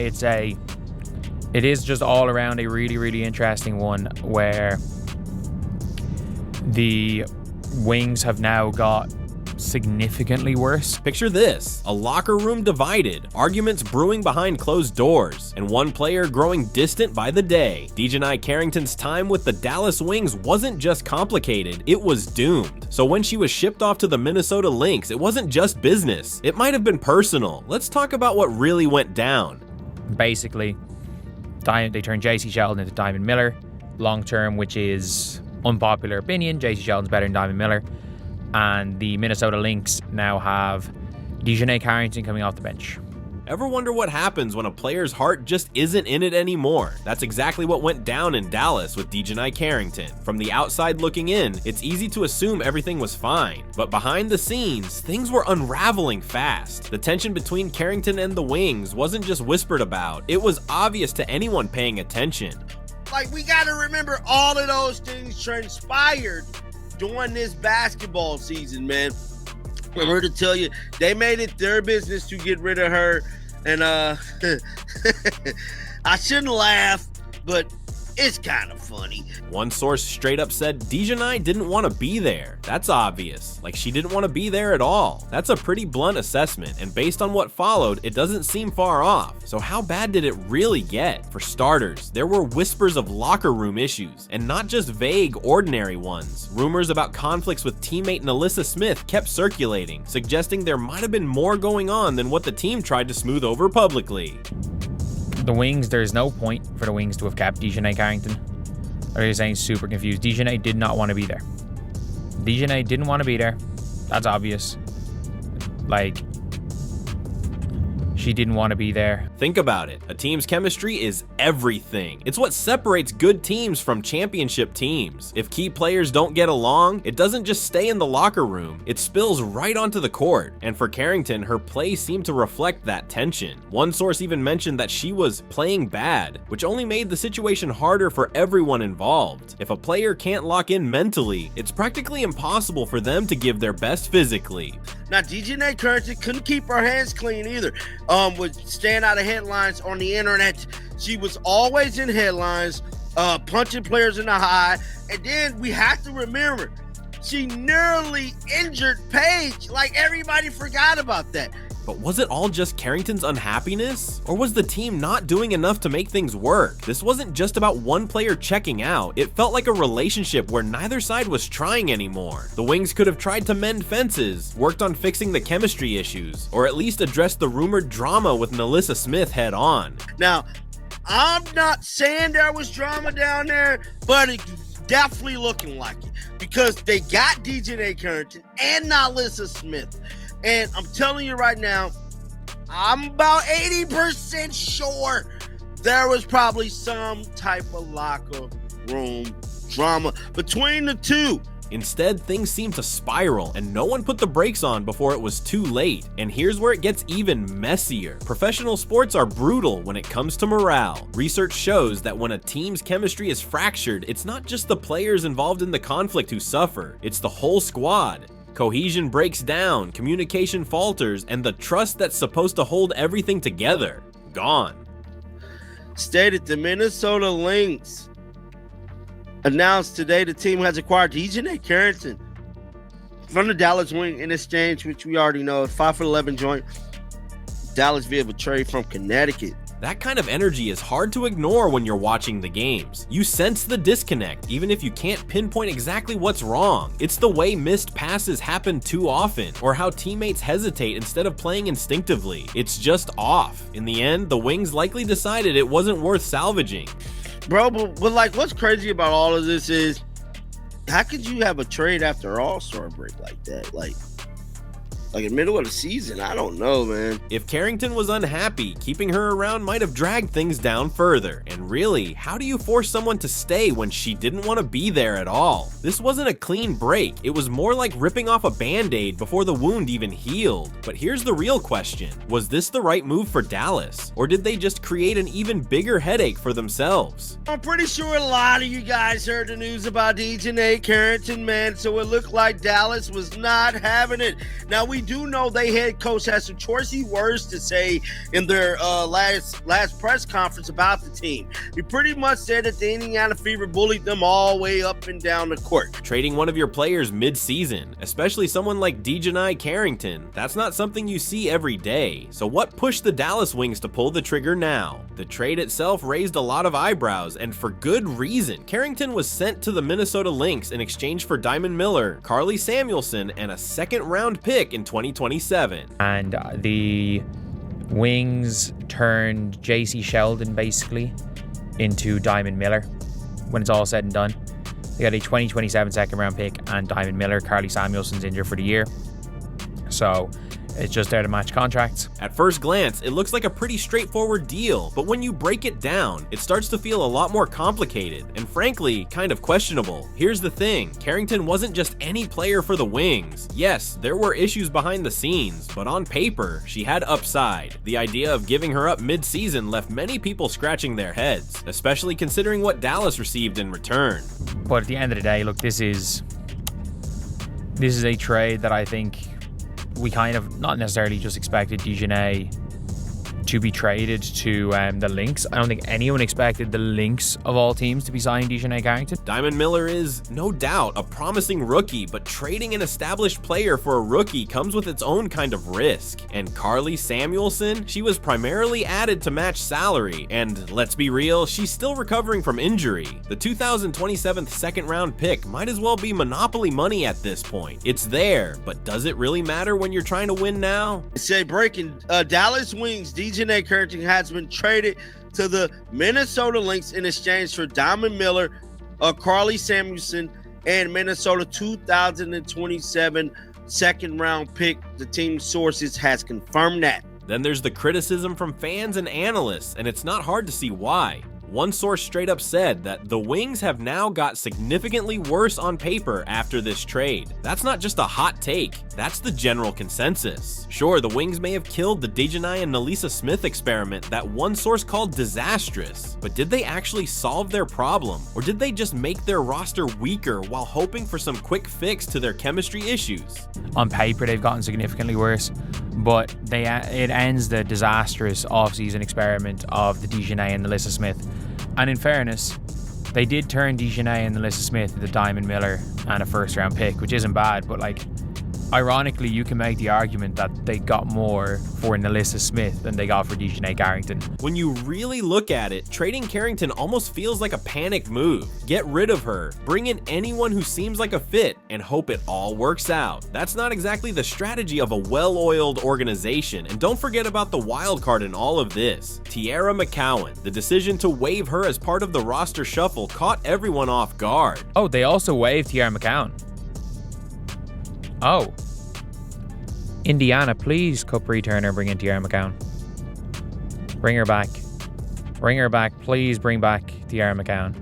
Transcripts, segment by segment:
It is just all around a really, really interesting one where the Wings have now got significantly worse. Picture this, a locker room divided, arguments brewing behind closed doors, and one player growing distant by the day. Dijonai Carrington's time with the Dallas Wings wasn't just complicated, it was doomed. So when she was shipped off to the Minnesota Lynx, it wasn't just business, it might have been personal. Let's talk about what really went down. Basically, they turned JC Sheldon into Diamond Miller long term, which is unpopular opinion. JC Sheldon's better than Diamond Miller. And the Minnesota Lynx now have Dijonai Carrington coming off the bench. Ever wonder what happens when a player's heart just isn't in it anymore? That's exactly what went down in Dallas with Dijonai Carrington. From the outside looking in, it's easy to assume everything was fine, but behind the scenes, things were unraveling fast. The tension between Carrington and the Wings wasn't just whispered about, it was obvious to anyone paying attention. Like, we gotta remember all of those things transpired during this basketball season, man. I'm here to tell you, they made it their business to get rid of her. And I shouldn't laugh, but it's kind of funny. One source straight up said Dijonai didn't want to be there. That's obvious. Like, she didn't want to be there at all. That's a pretty blunt assessment, and based on what followed, it doesn't seem far off. So how bad did it really get? For starters, there were whispers of locker room issues, and not just vague, ordinary ones. Rumors about conflicts with teammate Alyssa Smith kept circulating, suggesting there might have been more going on than what the team tried to smooth over publicly. The Wings, there's no point for the Wings to have kept Dijonai Carrington. Or you're saying super confused. Dijonai did not want to be there. Dijonai didn't want to be there. That's obvious. Like, she didn't want to be there. Think about it. A team's chemistry is everything. It's what separates good teams from championship teams. If key players don't get along, it doesn't just stay in the locker room. It spills right onto the court. And for Carrington, her play seemed to reflect that tension. One source even mentioned that she was playing bad, which only made the situation harder for everyone involved. If a player can't lock in mentally, it's practically impossible for them to give their best physically. Now, Dijonai Carrington couldn't keep her hands clean either. Would stand out of headlines on the internet. She was always in headlines, punching players in the eye. And then we have to remember, she nearly injured Paige. Like, everybody forgot about that. But was it all just Carrington's unhappiness? Or was the team not doing enough to make things work? This wasn't just about one player checking out. It felt like a relationship where neither side was trying anymore. The Wings could have tried to mend fences, worked on fixing the chemistry issues, or at least addressed the rumored drama with Alyssa Smith head on. Now, I'm not saying there was drama down there, but it's definitely looking like it. Because they got Dijonai Carrington and Alyssa Smith. And I'm telling you right now, I'm about 80% sure there was probably some type of locker room drama between the two. Instead, things seemed to spiral, and no one put the brakes on before it was too late. And here's where it gets even messier. Professional sports are brutal when it comes to morale. Research shows that when a team's chemistry is fractured, it's not just the players involved in the conflict who suffer, it's the whole squad. Cohesion breaks down, communication falters, and the trust that's supposed to hold everything together, gone. Stated the Minnesota Lynx announced today the team has acquired Dijonai Carrington from the Dallas Wings in exchange, which we already know, 5'11" joint. Dallas via a trade from Connecticut. That kind of energy is hard to ignore when you're watching the games. You sense the disconnect, even if you can't pinpoint exactly what's wrong. It's the way missed passes happen too often, or how teammates hesitate instead of playing instinctively. It's just off. In the end, the Wings likely decided it wasn't worth salvaging. Bro, but like, what's crazy about all of this is, how could you have a trade after All-Star break like that? Like in the middle of the season, I don't know, man. If Carrington was unhappy, keeping her around might have dragged things down further. And really, how do you force someone to stay when she didn't want to be there at all? This wasn't a clean break. It was more like ripping off a band-aid before the wound even healed. But here's the real question. Was this the right move for Dallas? Or did they just create an even bigger headache for themselves? I'm pretty sure a lot of you guys heard the news about Dijonai Carrington, man. So it looked like Dallas was not having it. Now, we we do know they head coach has some choicy words to say in their last press conference about the team. He pretty much said that the Indiana Fever bullied them all the way up and down the court. Trading one of your players mid-season, especially someone like Dijonai Carrington, that's not something you see every day. So what pushed the Dallas Wings to pull the trigger now? The trade itself raised a lot of eyebrows, and for good reason. Carrington was sent to the Minnesota Lynx in exchange for Diamond Miller, Carly Samuelson, and a second-round pick in 2027. And the Wings turned JC Sheldon basically into Diamond Miller when it's all said and done. They got a 2027 second-round pick and Diamond Miller. Carly Samuelson's injured for the year, so it's just there to match contracts. At first glance, it looks like a pretty straightforward deal, but when you break it down, it starts to feel a lot more complicated and frankly, kind of questionable. Here's the thing, Carrington wasn't just any player for the Wings. Yes, there were issues behind the scenes, but on paper, she had upside. The idea of giving her up mid-season left many people scratching their heads, especially considering what Dallas received in return. But at the end of the day, look, this is a trade that I think we kind of not necessarily just expected Dijonai to be traded to the Lynx. I don't think anyone expected the Lynx of all teams to be signing Dijonai Carrington. Diamond Miller is, no doubt, a promising rookie, but trading an established player for a rookie comes with its own kind of risk. And Carly Samuelson, she was primarily added to match salary, and let's be real, she's still recovering from injury. The 2027 second-round pick might as well be monopoly money at this point. It's there, but does it really matter when you're trying to win now? Say breaking Dallas Wings, Dijonai Carrington has been traded to the Minnesota Lynx in exchange for Diamond Miller, Carly Samuelson, and Minnesota 2027 second-round pick. The team sources has confirmed that. Then there's the criticism from fans and analysts, and it's not hard to see why. One source straight up said that the Wings have now got significantly worse on paper after this trade. That's not just a hot take, that's the general consensus. Sure, the Wings may have killed the Dijonai and Nalisa Smith experiment that one source called disastrous, but did they actually solve their problem? Or did they just make their roster weaker while hoping for some quick fix to their chemistry issues? On paper, they've gotten significantly worse, but it ends the disastrous off-season experiment of the Dijonai and Nalisa Smith. And in fairness, they did turn Dijonai and Nalisa Smith into Diamond Miller and a first-round pick, which isn't bad, but like, ironically, you can make the argument that they got more for Nalisa Smith than they got for Dijonai Carrington. When you really look at it, trading Carrington almost feels like a panic move. Get rid of her, bring in anyone who seems like a fit, and hope it all works out. That's not exactly the strategy of a well-oiled organization, and don't forget about the wild card in all of this. Tiara McCowan. The decision to waive her as part of the roster shuffle caught everyone off guard. Oh, they also waived Tiara McCowan. Oh. Indiana, please cut Bree Turner and bring in Tiara McCowan. Bring her back. Bring her back. Please bring back Tiara McCowan.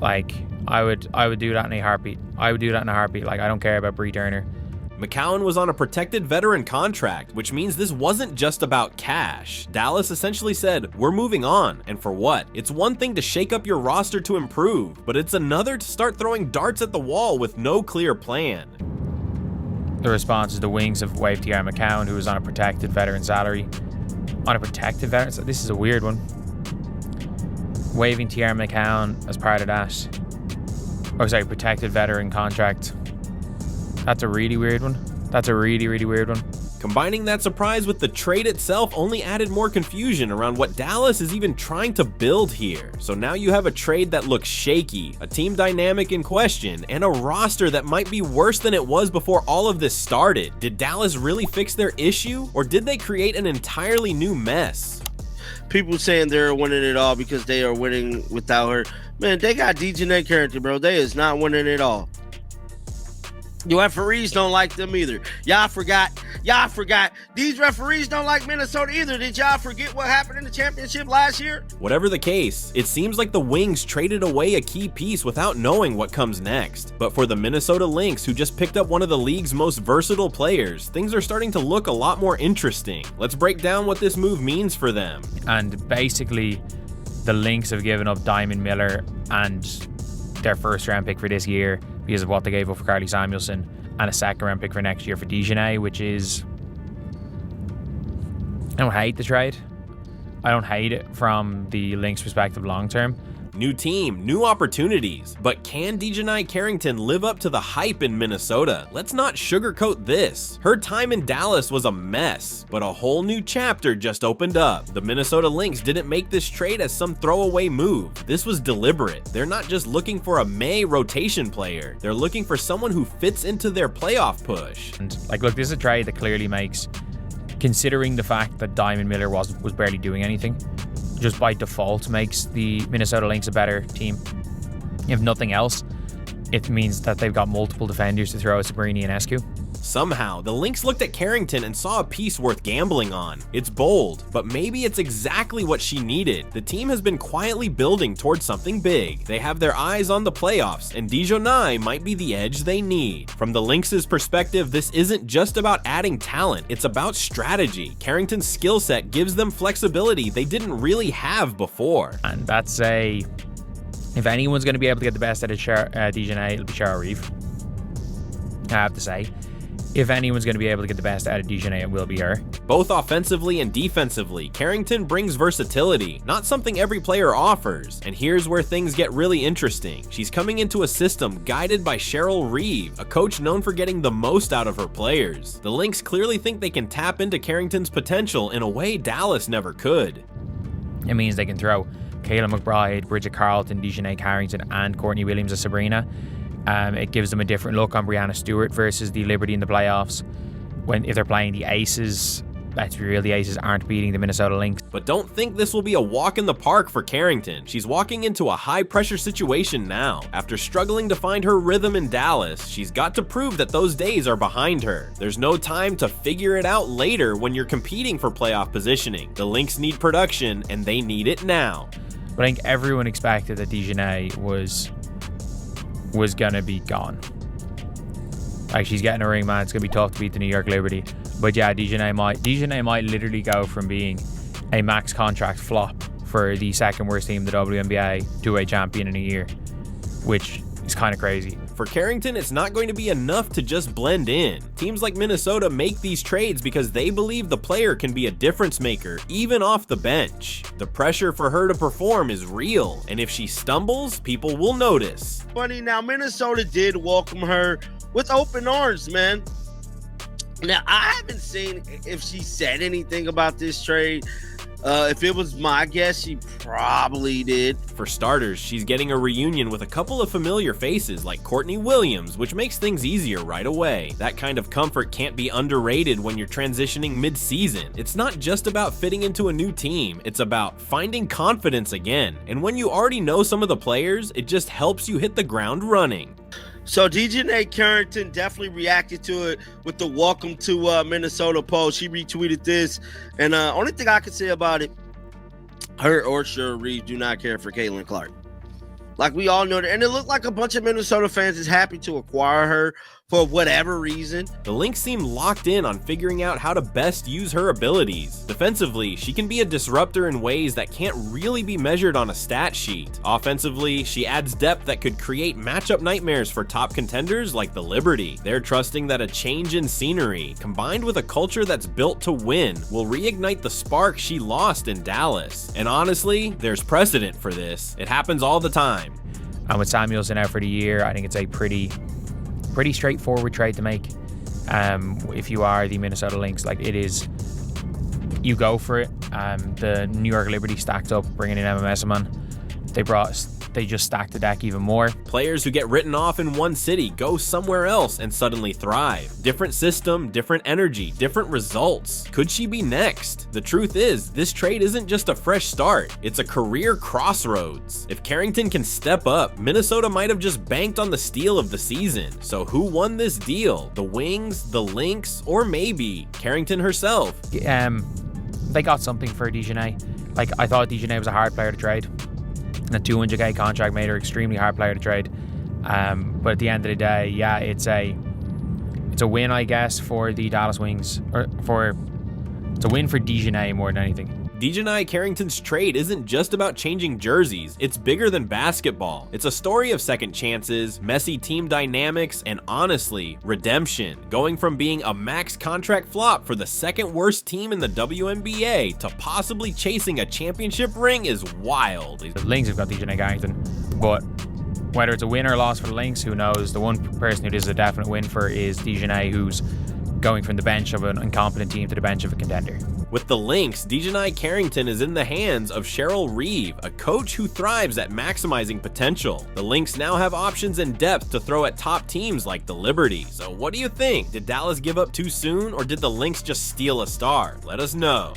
Like, I would do that in a heartbeat. I would do that in a heartbeat. Like, I don't care about Bree Turner. McCowan was on a protected veteran contract, which means this wasn't just about cash. Dallas essentially said, we're moving on, and for what? It's one thing to shake up your roster to improve, but it's another to start throwing darts at the wall with no clear plan. The response is the Wings have waived Tiara McCowan, who was on a protected veteran salary. On a protected veteran? So this is a weird one. Waiving Tiara McCowan as part of that. Oh, sorry, protected veteran contract. That's a really weird one. That's a really, really weird one. Combining that surprise with the trade itself only added more confusion around what Dallas is even trying to build here. So now you have a trade that looks shaky, a team dynamic in question, and a roster that might be worse than it was before all of this started. Did Dallas really fix their issue, or did they create an entirely new mess? People saying they're winning it all because they are winning without her. Man, they got Dijonai Carrington, bro. They is not winning it all. The referees don't like them either. Y'all forgot. These referees don't like Minnesota either. Did y'all forget what happened in the championship last year? Whatever the case, it seems like the Wings traded away a key piece without knowing what comes next. But for the Minnesota Lynx, who just picked up one of the league's most versatile players, things are starting to look a lot more interesting. Let's break down what this move means for them. And basically, the Lynx have given up Diamond Miller and their first round pick for this year because of what they gave up for Carly Samuelson, and a second-round pick for next year for Dijonai, which is... I don't hate the trade. I don't hate it from the Lynx perspective long-term. New team, new opportunities. But can Dijonai Carrington live up to the hype in Minnesota? Let's not sugarcoat this. Her time in Dallas was a mess, but a whole new chapter just opened up. The Minnesota Lynx didn't make this trade as some throwaway move. This was deliberate. They're not just looking for a May rotation player. They're looking for someone who fits into their playoff push. And like, look, this is a trade that clearly makes, considering the fact that Diamond Miller was barely doing anything, just by default makes the Minnesota Lynx a better team. If nothing else, it means that they've got multiple defenders to throw at Sabrini and Escu. Somehow, the Lynx looked at Carrington and saw a piece worth gambling on. It's bold, but maybe it's exactly what she needed. The team has been quietly building towards something big. They have their eyes on the playoffs, and Dijonai might be the edge they need. From the Lynx's perspective, this isn't just about adding talent, it's about strategy. Carrington's skill set gives them flexibility they didn't really have before. And that's if anyone's going to be able to get the best out of Dijonai, it'll be Shara Reeve. I have to say. If anyone's going to be able to get the best out of Dijonai, it will be her. Both offensively and defensively, Carrington brings versatility, not something every player offers. And here's where things get really interesting. She's coming into a system guided by Cheryl Reeve, a coach known for getting the most out of her players. The Lynx clearly think they can tap into Carrington's potential in a way Dallas never could. It means they can throw Kayla McBride, Bridget Carlton, Dijonai Carrington, and Courtney Williams as Sabrina. It gives them a different look on Brianna Stewart versus the Liberty in the playoffs. If they're playing the Aces, let's be real, the Aces aren't beating the Minnesota Lynx. But don't think this will be a walk in the park for Carrington. She's walking into a high-pressure situation now. After struggling to find her rhythm in Dallas, she's got to prove that those days are behind her. There's no time to figure it out later when you're competing for playoff positioning. The Lynx need production, and they need it now. But I think everyone expected that Dijonai was gonna be gone. Like, she's getting a ring, man. It's gonna be tough to beat the New York Liberty. But yeah, Dijonai might literally go from being a max contract flop for the second worst team in the WNBA to a champion in a year, which is kind of crazy. For Carrington, it's not going to be enough to just blend in. Teams like Minnesota make these trades because they believe the player can be a difference maker, even off the bench. The pressure for her to perform is real, and if she stumbles, people will notice. Funny, now Minnesota did welcome her with open arms, man. Now, I haven't seen if she said anything about this trade. If it was my guess, she probably did. For starters, she's getting a reunion with a couple of familiar faces like Courtney Williams, which makes things easier right away. That kind of comfort can't be underrated when you're transitioning mid-season. It's not just about fitting into a new team, it's about finding confidence again. And when you already know some of the players, it just helps you hit the ground running. So Dijonai Carrington definitely reacted to it with the welcome to Minnesota post. She retweeted this, and only thing I can say about it, her or Cheryl Reeve do not care for Caitlin Clark. Like, we all know that, and it looked like a bunch of Minnesota fans is happy to acquire her for whatever reason. The Lynx seem locked in on figuring out how to best use her abilities. Defensively, she can be a disruptor in ways that can't really be measured on a stat sheet. Offensively, she adds depth that could create matchup nightmares for top contenders like the Liberty. They're trusting that a change in scenery, combined with a culture that's built to win, will reignite the spark she lost in Dallas. And honestly, there's precedent for this. It happens all the time. And with Samuelson out for the year, I think it's a pretty straightforward trade to make. If you are the Minnesota Lynx, like, it is, you go for it. The New York Liberty stacked up, bringing in MMS man. They just stacked the deck even more. Players who get written off in one city go somewhere else and suddenly thrive. Different system, different energy, different results. Could she be next? The truth is, this trade isn't just a fresh start, it's a career crossroads. If Carrington can step up, Minnesota might have just banked on the steal of the season. So who won this deal? The Wings, the Lynx, or maybe Carrington herself? They got something for Dijonai. Like, I thought Dijonai was a hard player to trade. A $200K contract made her extremely hard player to trade. But at the end of the day, yeah, it's a win, I guess, for the Dallas Wings. It's a win for Dijonai more than anything. Dijonai Carrington's trade isn't just about changing jerseys, it's bigger than basketball. It's a story of second chances, messy team dynamics, and honestly, redemption. Going from being a max contract flop for the second worst team in the WNBA to possibly chasing a championship ring is wild. The Lynx have got Dijonai Carrington, but whether it's a win or a loss for the Lynx, who knows? The one person who this is a definite win for is Dijonai, who's going from the bench of an incompetent team to the bench of a contender. With the Lynx, Dijonai Carrington is in the hands of Cheryl Reeve, a coach who thrives at maximizing potential. The Lynx now have options and depth to throw at top teams like the Liberty. So what do you think? Did Dallas give up too soon, or did the Lynx just steal a star? Let us know.